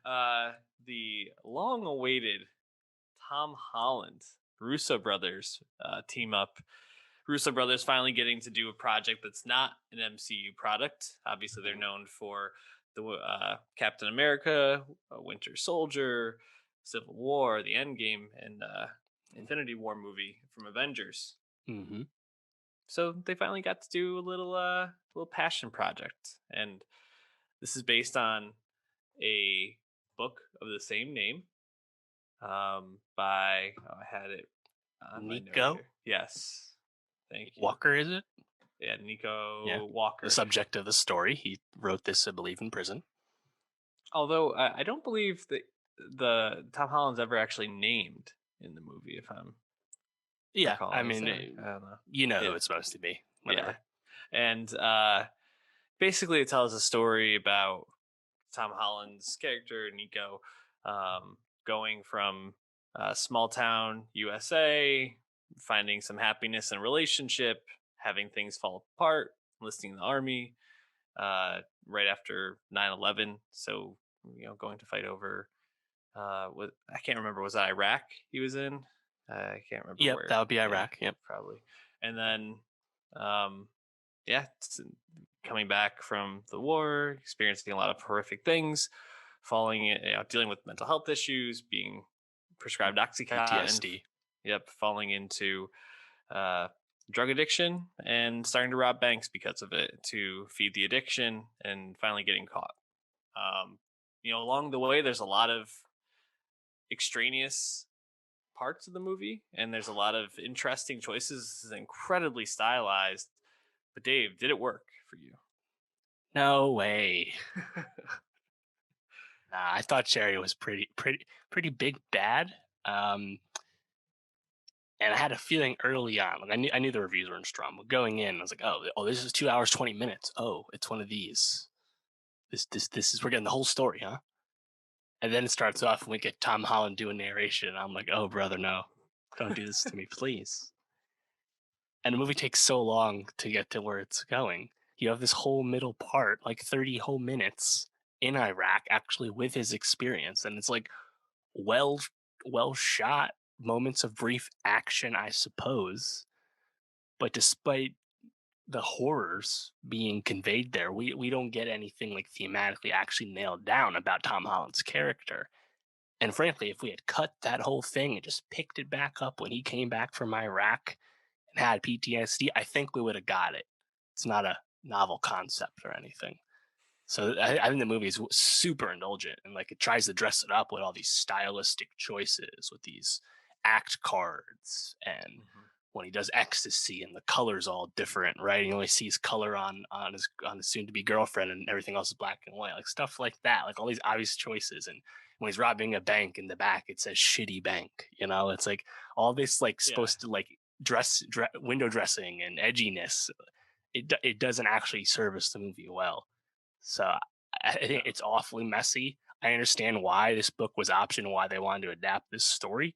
uh, the long-awaited Tom Holland Russo brothers team up. Russo brothers finally getting to do a project that's not an MCU product. Obviously, they're known for the Captain America, Winter Soldier, Civil War, the Endgame, and Infinity War movie from Avengers. Hmm. So they finally got to do a little passion project, and this is based on a book of the same name by I had it on my note Nico here. Yes, thank you. Walker, is it? Yeah, Yeah. Nico The Walker. subject of the story. He wrote this, I believe, in prison. Although I don't believe that the Tom Holland's ever actually named in the movie, if I'm Yeah. I recalling. Is mean, there? I don't know. you know who Yeah, it's supposed to be. yeah, Whatever. and basically it tells a story about Tom Holland's character Nico going from small town USA, finding some happiness in a relationship, having things fall apart, enlisting in the army right after 9/11. So going to fight over what I can't remember, was that Iraq he was in? I can't remember Yep. where. That would be Yeah, Iraq. Yep. probably. And then um, yeah, coming back from the war, experiencing a lot of horrific things, dealing with mental health issues, being prescribed OxyContin, PTSD. yep, falling into uh, drug addiction and starting to rob banks because of it to feed the addiction and finally getting caught. Along the way, there's a lot of extraneous parts of the movie, and there's a lot of interesting choices. It's incredibly stylized. But Dave, did it work for you? No way. Nah, I thought Cherry was pretty big bad. Um, and I had a feeling early on, like I knew the reviews weren't strong, but going in, I was like, oh, this is 2 hours 20 minutes. Oh, it's one of these. This is we're getting the whole story, huh? And then it starts off and we get Tom Holland doing narration, and I'm like, oh brother, no, don't do this to me, please. And the movie takes so long to get to where it's going. You have this whole middle part, like 30 whole minutes in Iraq, actually with his experience, and it's like well well shot moments of brief action, I suppose. But despite the horrors being conveyed there, we don't get anything like thematically actually nailed down about Tom Holland's character. And frankly, if we had cut that whole thing and just picked it back up when he came back from Iraq and had PTSD, I think we would have got it. It's not a novel concept or anything. So I think the movie is super indulgent, and like it tries to dress it up with all these stylistic choices, with these act cards, and Mhm. when he does ecstasy and the colors all different, right? He only sees color on his soon to be girlfriend, and everything else is black and white, like stuff like that, like all these obvious choices. And when he's robbing a bank, in the back it says "shitty bank," it's like all this like Yeah. supposed to like window dressing and edginess. It doesn't actually service the movie well. So I think No. it's awfully messy. I understand why this book was optioned, why they wanted to adapt this story.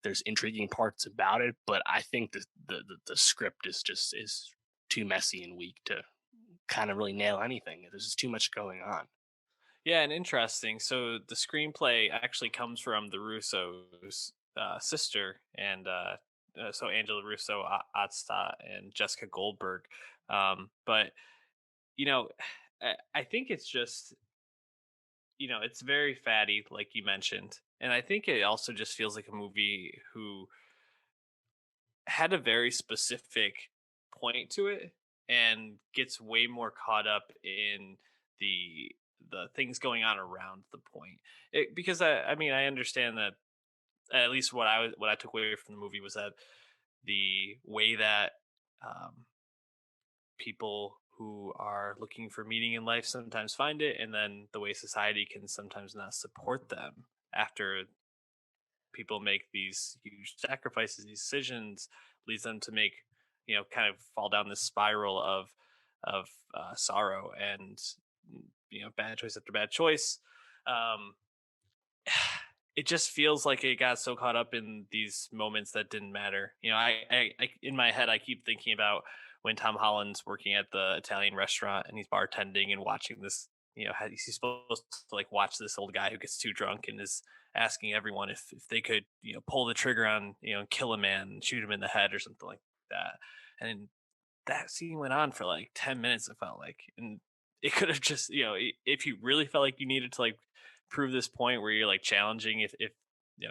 There's intriguing parts about it, but I think the script is too messy and weak to kind of really nail anything. There's just too much going on. Yeah, and interesting. So the screenplay actually comes from the Russo's sister, and so Angela Russo, Atsta, and Jessica Goldberg. But you know, I think it's just it's very fatty, like you mentioned, and I think it also just feels like a movie who had a very specific point to it and gets way more caught up in the things going on around the point. Because I mean I understand that at least what I took away from the movie was that the way that um, people who are looking for meaning in life sometimes find it, and then the way society can sometimes not support them after people make these huge sacrifices, these decisions, leads them to make kind of fall down this spiral of sorrow and bad choice after bad choice. Um, it just feels like it got so caught up in these moments that didn't matter. I in my head I keep thinking about when Tom Holland's working at the Italian restaurant and he's bartending and watching this. He's supposed to like watch this old guy who gets too drunk and is asking everyone if they could pull the trigger on and kill a man and shoot him in the head or something like that. And that scene went on for like 10 minutes. It felt like, and it could have just if you really felt like you needed to like prove this point where you're like challenging if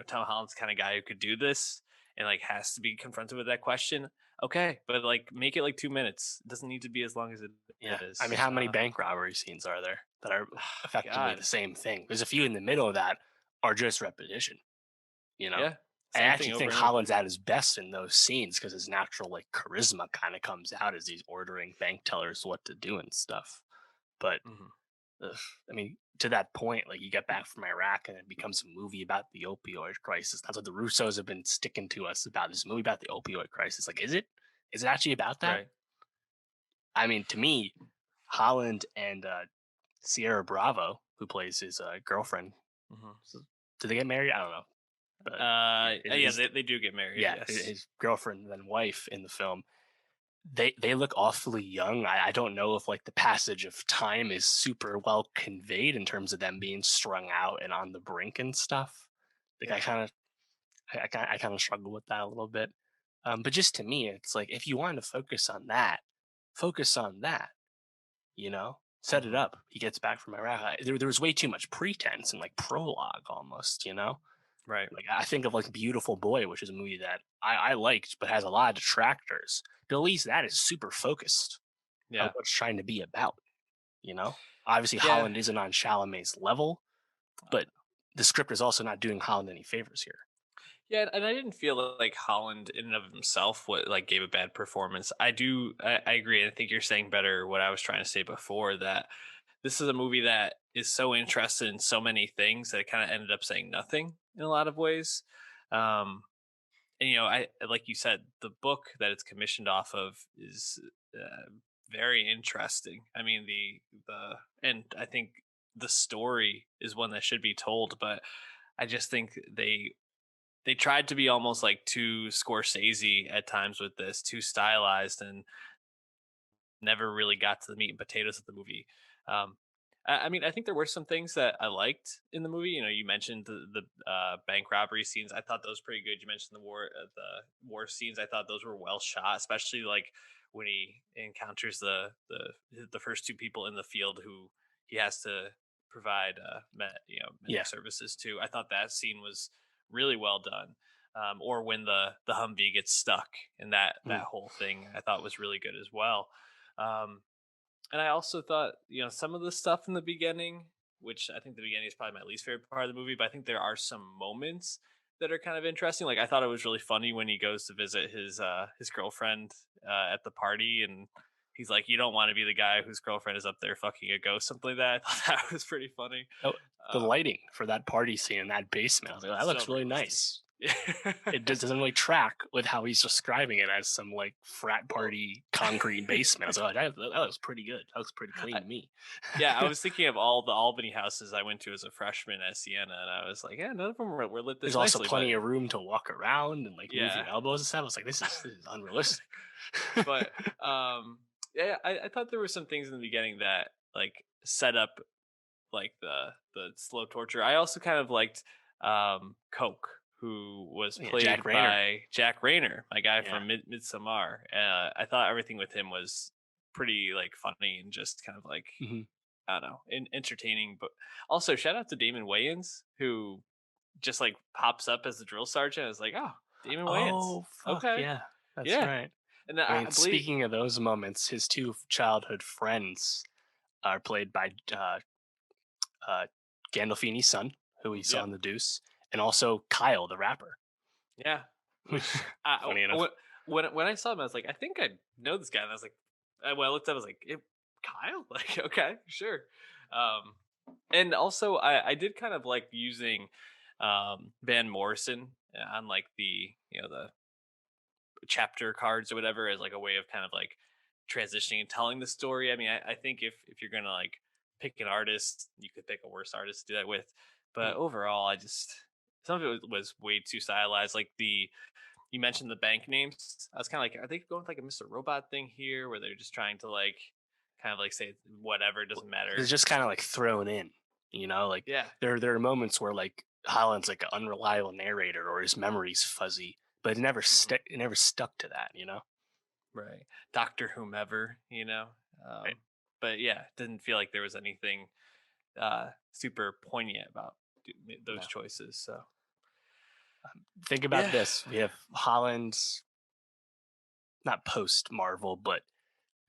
Tom Holland's kind of guy who could do this and like has to be confronted with that question. Okay, but like make it like 2 minutes. It doesn't need to be as long as it Yeah, I mean, is. how many bank robbery scenes are there that are effectively the God, same thing? There's a few in the middle of that are just repetition. You know, yeah, I same thing actually over think and over. Holland's at his best in those scenes because his natural like charisma kind of comes out as he's ordering bank tellers what to do and stuff. But Mhm. ugh, I mean, to that point, like you get back from Iraq and it becomes a movie about the opioid crisis. That's what the Russos have been sticking to us about, this movie about the opioid crisis. Like, is it? Is it actually about that? Right. I mean, to me, Holland and Sierra Bravo, who plays his girlfriend, Mhm. so, did they get married? I don't know. But yeah, Yeah, they do get married. yeah, Yes. his girlfriend and then wife in the film, they look awfully young. I don't know if like the passage of time is super well conveyed in terms of them being strung out and on the brink and stuff. Like Yeah. I kind of struggle with that a little bit. But just to me, it's like if you want to focus on that, focus on that. Set it Mhm. up. He gets back from Iraq. There was way too much pretense and like prologue almost. Right. Like I think of like Beautiful Boy, which is a movie that I liked, but has a lot of detractors. But at least that is super focused on Yeah. what it's trying to be about. You know, obviously Yeah. Holland isn't on Chalamet's level, but the script is also not doing Holland any favors here. Yeah, and I didn't feel like Holland in and of himself what like gave a bad performance. I agree. I think you're saying better what I was trying to say before, that this is a movie that is so interested in so many things that it kind of ended up saying nothing in a lot of ways. Um, and I like you said, the book that it's commissioned off of is very interesting. I mean, the and I think the story is one that should be told, but I just think they tried to be almost like too Scorsese at times with this, too stylized, and never really got to the meat and potatoes of the movie. Um, I mean, I think there were some things that I liked in the movie. You mentioned the bank robbery scenes. I thought those were pretty good. You mentioned the war scenes. I thought those were well shot, especially like when he encounters the first two people in the field who he has to provide medic Yeah. services to. I thought that scene was really well done. Or when the Humvee gets stuck, and that Mhm. whole thing I thought was really good as well. Um, and I also thought, some of the stuff in the beginning, which I think the beginning is probably my least favorite part of the movie, but I think there are some moments that are kind of interesting. Like I thought it was really funny when he goes to visit his girlfriend at the party, and he's like, "You don't want to be the guy whose girlfriend is up there fucking a ghost," something like that. I thought that was pretty funny. Oh, the Um, lighting for that party scene in that basement, I was like, "Oh, that so looks really realistic. nice." Yeah. It just doesn't really track with how he's describing it as some like frat Well, party concrete basement. I was like, oh, that looks pretty good. That looks pretty clean I, to me. Yeah, I was thinking of all the Albany houses I went to as a freshman at Siena, and I was like, yeah, none of them were lit There's this also nicely, but plenty of room to walk around and like move yeah. your elbows and stuff. I was like, this is unrealistic. But yeah, I thought there were some things in the beginning that like set up like the slow torture. I also kind of liked Coke, who was Yeah, Jack played Rayner. by Jack Rayner, my guy Yeah. from Midsommar. I thought everything with him was pretty like funny and just kind of like Hmm. I don't know, entertaining. But also shout out to Damon Wayans, who just like pops up as the drill sergeant. I was like, oh, Damon Wayans. Oh fuck Okay, yeah, that's yeah, right. and I mean, I believe, speaking of those moments, his two childhood friends are played by uh, Gandolfini's son, who we saw yep, in The Deuce, and also Kyle, the rapper. yeah. Which I, Funny enough. I- when I saw him, I was like, I think I know this guy. And I was like, when I looked up, I was like, Kyle, like, okay, sure. Um, and also, I did kind of like using Van Morrison on like the chapter cards or whatever as like a way of kind of like transitioning and telling the story. I mean, I think if you're gonna like pick an artist, you could pick a worse artist to do that with. But Mm, overall, I just some of it was way too stylized. Like the you mentioned the bank names. I was kind of like, are they going with like a Mr. Robot thing here, where they're just trying to like kind of like say whatever, it doesn't matter. it's just kind of like thrown in, like Yeah, there are moments where like Holland's like an unreliable narrator or his memory's fuzzy, but hmm, it never stuck to that. right. Doctor whomever, Right? Um, but yeah, didn't feel like there was anything super poignant about those No. choices. So Think about yeah, this: we have Holland's not post Marvel, but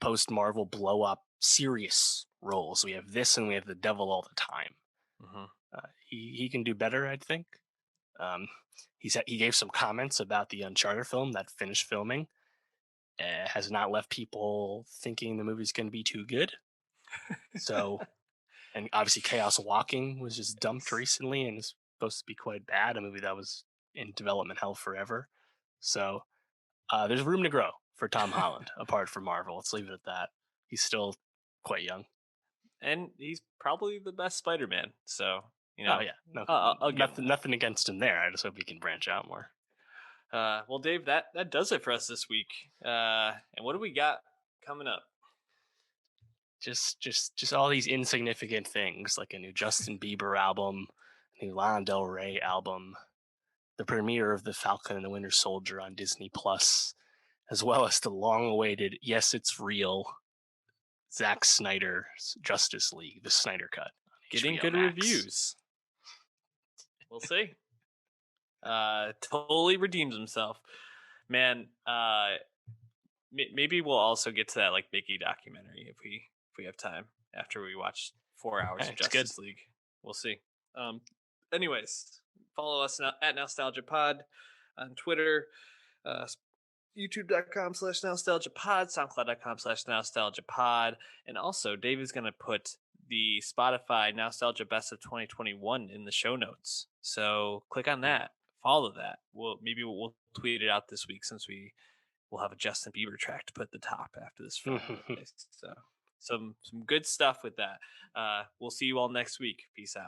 post Marvel blow up serious roles. We have this, and we have the Devil All the Time. hmm, He can do better, I think. Um, he gave some comments about the Uncharted film that finished filming. Has not left people thinking the movie's going to be too good. So, and obviously, Chaos Walking was just dumped recently and is supposed to be quite bad. A movie that was in development hell forever. So, there's room to grow for Tom Holland apart from Marvel. Let's leave it at that. He's still quite young. and he's probably the best Spider-Man. So Oh yeah, no, I'll give him nothing, nothing against him there. I just hope he can branch out more. that. Well, Dave, that does it for us this week. And what do we got coming up? Just all these insignificant things like a new Justin Bieber album, a new Lana Del Rey album, the premiere of The Falcon and the Winter Soldier on Disney Plus, as well as the long-awaited "Yes, It's Real" Zack Snyder's Justice League, the Snyder Cut on Getting HBO good Max. reviews. We'll see. Totally redeems himself, man. Maybe we'll also get to that like Mickey documentary if we have time after we watch 4 hours of It's good. Justice League. We'll see. Um, anyways, Follow us at Nostalgia Pod on Twitter, uh, youtube.com/nostalgiapod, soundcloud.com/nostalgiapod. And also, Dave is going to put the Spotify Nostalgia Best of 2021 in the show notes. So click on Mhm. that, follow that. We'll tweet it out this week since we'll have a Justin Bieber track to put at the top after this Friday. So some good stuff with that. We'll see you all next week. Peace out.